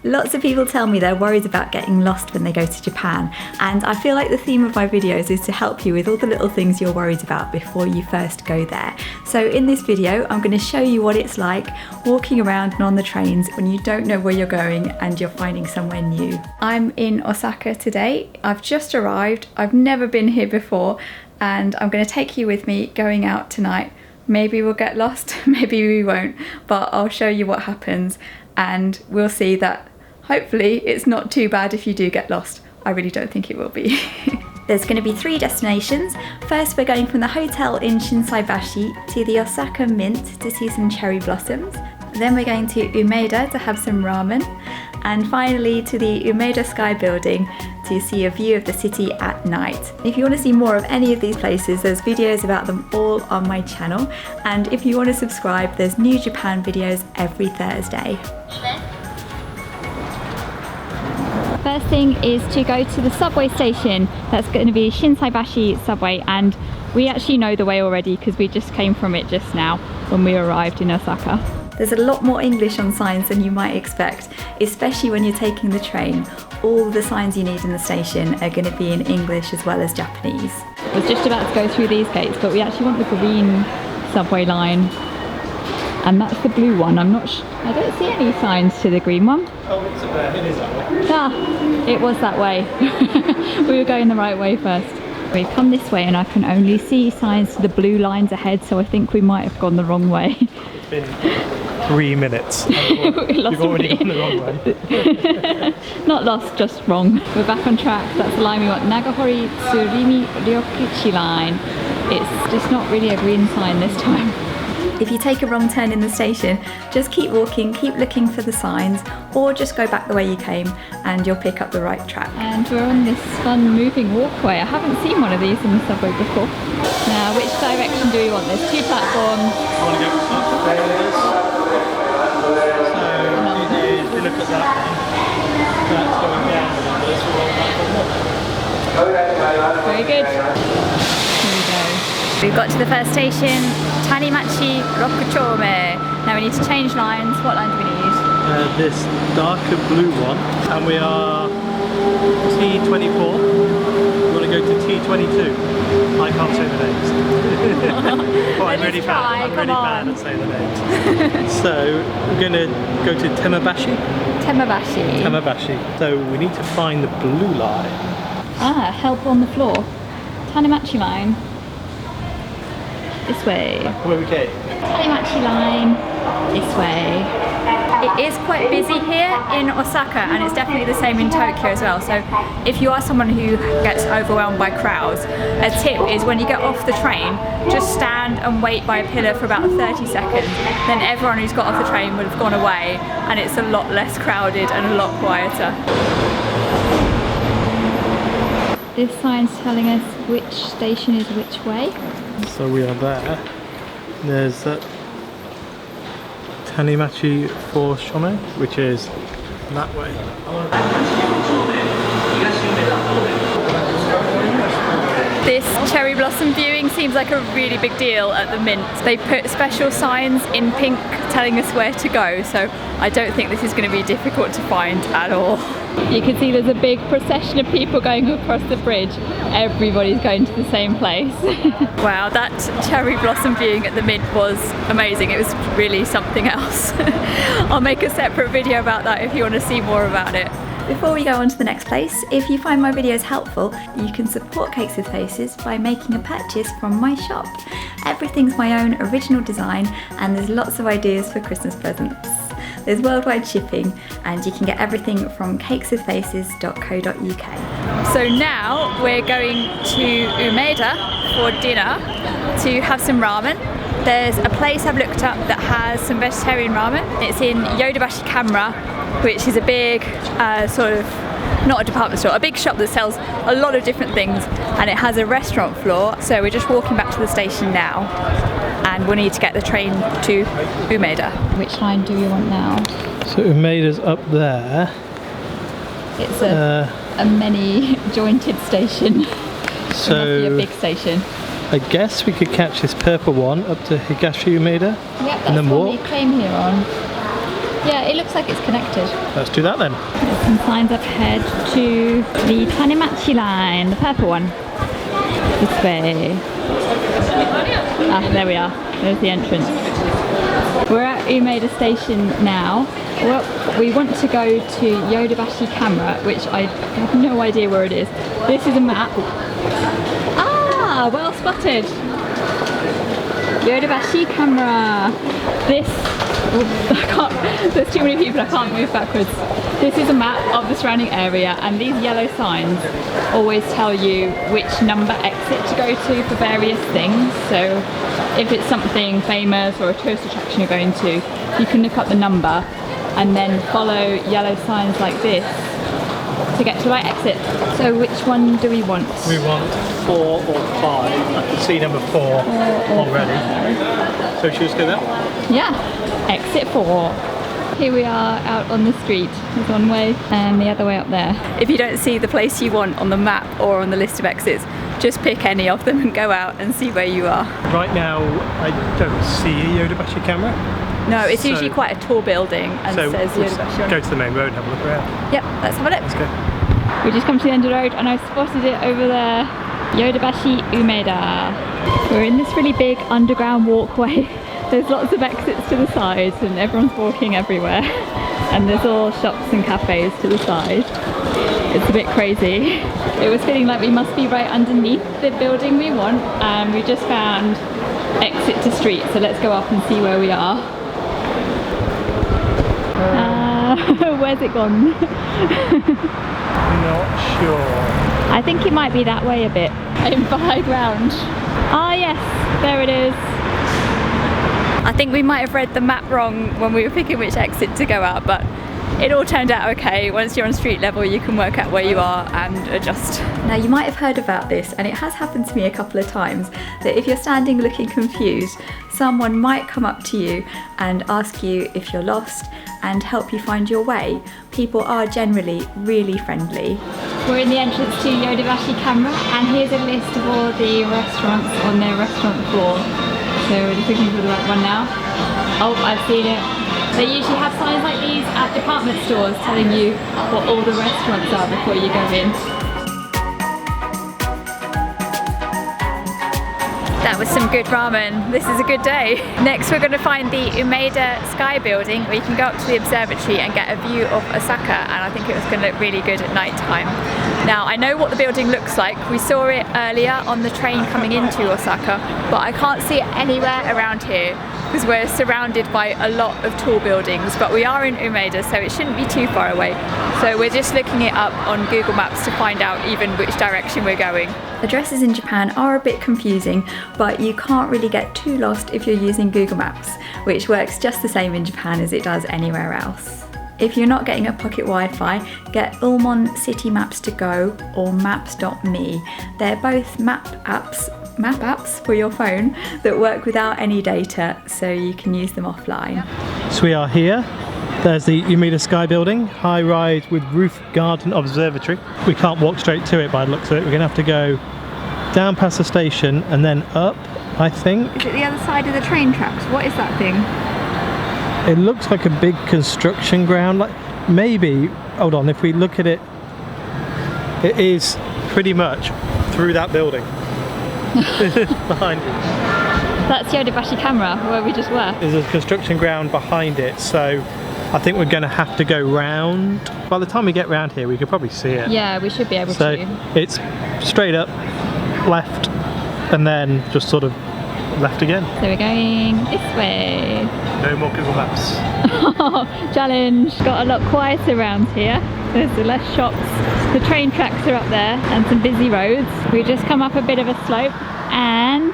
Lots of people tell me they're worried about getting lost when they go to Japan, and I feel like the theme of my videos is to help you with all the little things you're worried about before you first go there. So in this video, I'm going to show you what it's like walking around and on the trains when you don't know where you're going and you're finding somewhere new. I'm in Osaka today. I've just arrived. I've never been here before, and I'm going to take you with me going out tonight. Maybe we'll get lost, maybe we won't, but I'll show you what happens, and we'll see that hopefully it's not too bad if you do get lost. I really don't think it will be. There's going to be 3 destinations. First, we're going from the hotel in Shinsaibashi to the Osaka Mint to see some cherry blossoms. Then we're going to Umeda to have some ramen. And finally to the Umeda Sky Building to see a view of the city at night. If you want to see more of any of these places, there's videos about them all on my channel. And if you want to subscribe, there's new Japan videos every Thursday. First thing is to go to the subway station. That's going to be Shinsaibashi subway, and we actually know the way already because we just came from it just now when we arrived in Osaka. There's a lot more English on signs than you might expect, especially when you're taking the train. All the signs you need in the station are going to be in English as well as Japanese. I was just about to go through these gates, but we actually want the green subway line. And that's the blue one. I don't see any signs to the green one. Oh, it's there. It is that way. Ah, it was that way. We were going the right way first. We've come this way and I can only see signs to the blue lines ahead, so I think we might have gone the wrong way. It's been 3 minutes. You've already gone the wrong way. Not lost, just wrong. We're back on track. That's the line we want. Nagahori Tsurimi Ryokuchi line. It's just not really a green sign this time. If you take a wrong turn in the station, just keep walking, keep looking for the signs, or just go back the way you came and you'll pick up the right track. And we're on this fun moving walkway. I haven't seen one of these in the subway before. Now, which direction do we want? There's 2 platforms. I want to go upstairs. So if you look at that one, that's going down and this will roll back up. Very good. Here we go. We've got to the first station, Tanimachi Rokuchome. Now we need to change lines. What line do we need? This darker blue one, and we are T24. We want to go to T22. I can't say the names. Well, I'm really bad. I'm really bad at saying the names. So we're going to go to Temabashi. Temabashi. Temabashi. So we need to find the blue line. Ah, help on the floor. Tanimachi line. This way. Where we came. Tanimachi line. This way. It is quite busy here in Osaka, and it's definitely the same in Tokyo as well. So if you are someone who gets overwhelmed by crowds, a tip is when you get off the train, just stand and wait by a pillar for about 30 seconds. Then everyone who's got off the train would have gone away, and it's a lot less crowded and a lot quieter. This sign's telling us which station is which way. So we are there. There's that Tanimachi for Shome, which is that way. This cherry blossom viewing seems like a really big deal at the Mint. They put special signs in pink telling us where to go, so I don't think this is going to be difficult to find at all. You can see there's a big procession of people going across the bridge. Everybody's going to the same place. Wow, that cherry blossom viewing at the Mint was amazing. It was really something else. I'll make a separate video about that if you want to see more about it. Before we go on to the next place, if you find my videos helpful, you can support Cakes with Faces by making a purchase from my shop. Everything's my own original design, and there's lots of ideas for Christmas presents. There's worldwide shipping, and you can get everything from cakeswithfaces.co.uk. So now we're going to Umeda for dinner to have some ramen. There's a place I've looked up that has some vegetarian ramen. It's in Yodobashi Camera, which is a big sort of, not a department store, a big shop that sells a lot of different things, and it has a restaurant floor. So we're just walking back to the station now, and we'll need to get the train to Umeda. Which line do you want now? So Umeda's up there. It's a many jointed station. So it must be a big station. I guess we could catch this purple one up to Higashi Umeda, Yep, that's and then what walk. we came here on. Yeah, it looks like it's connected. Let's do that then. There's some signs up ahead to the Tanemachi line, the purple one. This way. Ah, there we are. There's the entrance. We're at Umeda station now. Well, we want to go to Jukedeck camera, which I have no idea where it is. This is a map. Ah, well spotted. Jukedeck camera. This, I can't, there's too many people, I can't move backwards. This is a map of the surrounding area, and these yellow signs always tell you which number exit to go to for various things. So if it's something famous or a tourist attraction you're going to, you can look up the number and then follow yellow signs like this to get to the right exit. So which one do we want? We want 4 or 5. I can see number 4 already. So should we just go there? Yeah, exit 4. Here we are out on the street. There's one way and the other way up there. If you don't see the place you want on the map or on the list of exits, just pick any of them and go out and see where you are. Right now, I don't see a Jukedeck camera. No, it's usually quite a tall building and so says Jukedeck on. Go to the main road and have a look around. Yep, let's have a look. Let's go. We just come to the end of the road and I've spotted it over there. Jukedeck Umeda. We're in this really big underground walkway. There's lots of exits to the sides and everyone's walking everywhere. And there's all shops and cafes to the side. It's a bit crazy. It was feeling like we must be right underneath the building we want, and we just found exit to street, so let's go up and see where we are. Where's it gone? Not sure. I think it might be that way a bit. In for high ground. Ah yes, there it is. I think we might have read the map wrong when we were picking which exit to go out, but it all turned out okay. Once you're on street level, you can work out where you are and adjust. Now you might have heard about this, and it has happened to me a couple of times, that if you're standing looking confused, someone might come up to you and ask you if you're lost and help you find your way. People are generally really friendly. We're in the entrance to Jukedeck camera, and here's a list of all the restaurants on their restaurant floor. So we're just looking for the right one now. Oh, I've seen it. They usually have signs like these at department stores telling you what all the restaurants are before you go in. That was some good ramen. This is a good day. Next we're going to find the Umeda Sky Building, where you can go up to the observatory and get a view of Osaka, and I think it was going to look really good at night time. Now I know what the building looks like. We saw it earlier on the train coming into Osaka, but I can't see it anywhere around here because we're surrounded by a lot of tall buildings, but we are in Umeda, so it shouldn't be too far away. So we're just looking it up on Google Maps to find out even which direction we're going. Addresses in Japan are a bit confusing, but you can't really get too lost if you're using Google Maps, which works just the same in Japan as it does anywhere else. If you're not getting a pocket Wi-Fi, get Ulmon City Maps to Go or Maps.me. They're both map apps for your phone that work without any data, so you can use them offline. So we are here. There's the Umeda Sky Building, high rise with roof garden observatory. We can't walk straight to it by the looks of it. We're going to have to go down past the station and then up, I think. Is it the other side of the train tracks? What is that thing? It looks like a big construction ground. Like maybe, hold on, if we look at it, it is pretty much through that building. Behind it. That's Jukedeck camera, where we just were. There's a construction ground behind it, so I think we're going to have to go round. By the time we get round here, we could probably see it. Yeah, we should be able to. So it's straight up, left, and then just sort of left again. So we're going this way. No more Google Maps. Challenge. Got a lot quieter around here. There's less shops. The train tracks are up there and some busy roads. We just come up a bit of a slope and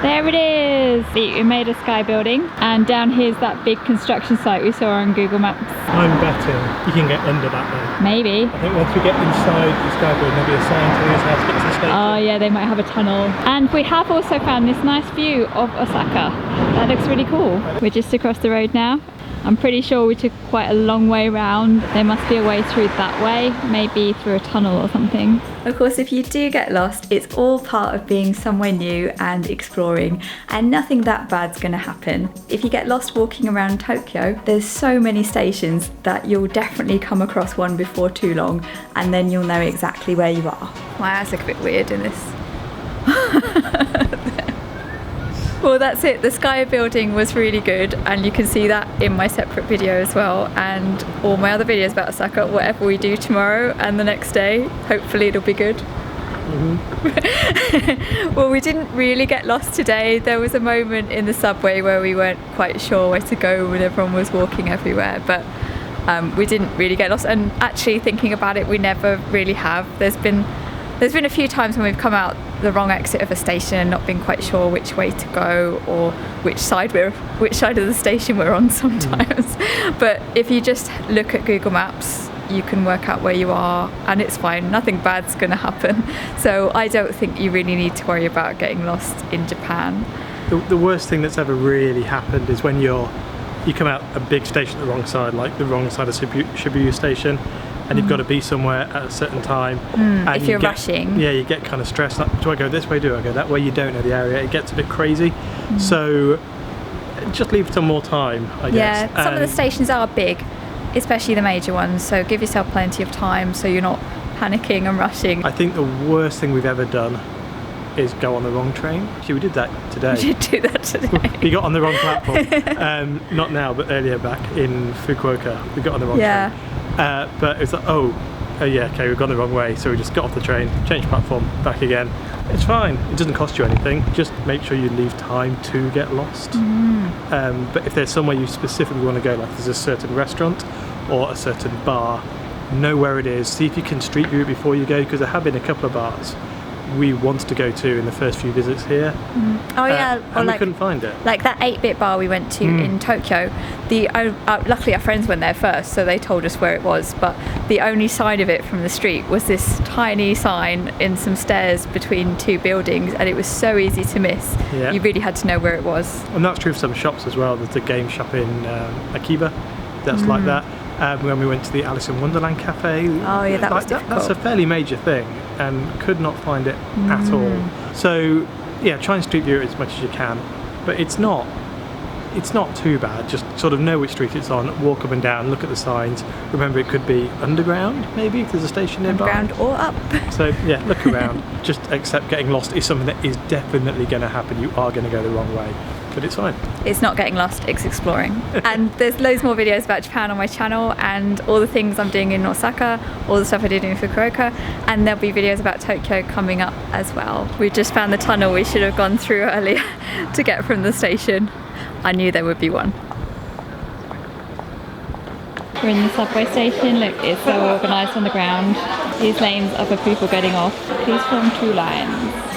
there it is, the Umeda Sky Building, and down here's that big construction site we saw on Google Maps. I'm betting you can get under that though. Maybe. I think once we get inside the Sky Building there'll be a sign telling us how to get to the station. Oh yeah, they might have a tunnel. And we have also found this nice view of Osaka. That looks really cool. We're just across the road now. I'm pretty sure we took quite a long way round. There must be a way through that way, maybe through a tunnel or something. Of course, if you do get lost, it's all part of being somewhere new and exploring, and nothing that bad's gonna happen. If you get lost walking around Tokyo, there's so many stations that you'll definitely come across one before too long, and then you'll know exactly where you are. My eyes look a bit weird in this. Well, that's it. The sky building was really good, and you can see that in my separate video as well, and all my other videos about Osaka, whatever we do tomorrow and the next day, hopefully it'll be good. Well, we didn't really get lost today. There was a moment in the subway where we weren't quite sure where to go when everyone was walking everywhere, but we didn't really get lost, and actually thinking about it, we never really have. There's been a few times when we've come out the wrong exit of a station and not been quite sure which way to go or which side of the station we're on sometimes. But if you just look at Google Maps, you can work out where you are, and it's fine. Nothing bad's going to happen. So I don't think you really need to worry about getting lost in Japan. The worst thing that's ever really happened is when you come out a big station the wrong side, like the wrong side of Shibuya station, and you've got to be somewhere at a certain time. And if you're rushing. Yeah, you get kind of stressed. Like, do I go this way? Do I go that way? You don't know the area. It gets a bit crazy. So just leave some more time, I guess. Yeah, some of the stations are big, especially the major ones. So give yourself plenty of time so you're not panicking and rushing. I think the worst thing we've ever done is go on the wrong train. Actually, we did that today. We did do that today. We got on the wrong platform. Not now, but earlier back in Fukuoka, we got on the wrong train. But it was like, yeah, okay, we've gone the wrong way, so we just got off the train, changed platform, back again. It's fine, it doesn't cost you anything, just make sure you leave time to get lost. But if there's somewhere you specifically want to go, like there's a certain restaurant or a certain bar, know where it is, see if you can street view it before you go, because there have been a couple of bars we wanted to go to in the first few visits here. Oh yeah, and we couldn't find it. Like that 8-bit bar we went to in Tokyo. Luckily our friends went there first, so they told us where it was. But the only side of it from the street was this tiny sign in some stairs between two buildings, and it was so easy to miss. Yeah. You really had to know where it was. And that's true for some shops as well. There's a game shop in Akiba that's like that. When we went to the Alice in Wonderland cafe, oh yeah, that was difficult. That's a fairly major thing, and could not find it at all. So yeah, try and street view it as much as you can, but it's not too bad. Just sort of know which street it's on, walk up and down, look at the signs. Remember, it could be underground, maybe, if there's a station nearby. Underground or up. So yeah, look around. Just accept getting lost is something that is definitely going to happen. You are going to go the wrong way, but it's fine. It's not getting lost, it's exploring. And there's loads more videos about Japan on my channel, and all the things I'm doing in Osaka, all the stuff I did in Fukuoka, and there'll be videos about Tokyo coming up as well. We just found the tunnel we should have gone through earlier to get from the station. I knew there would be one. We're in the subway station. Look, it's so organised on the ground. These lanes are for people getting off. These form two lines.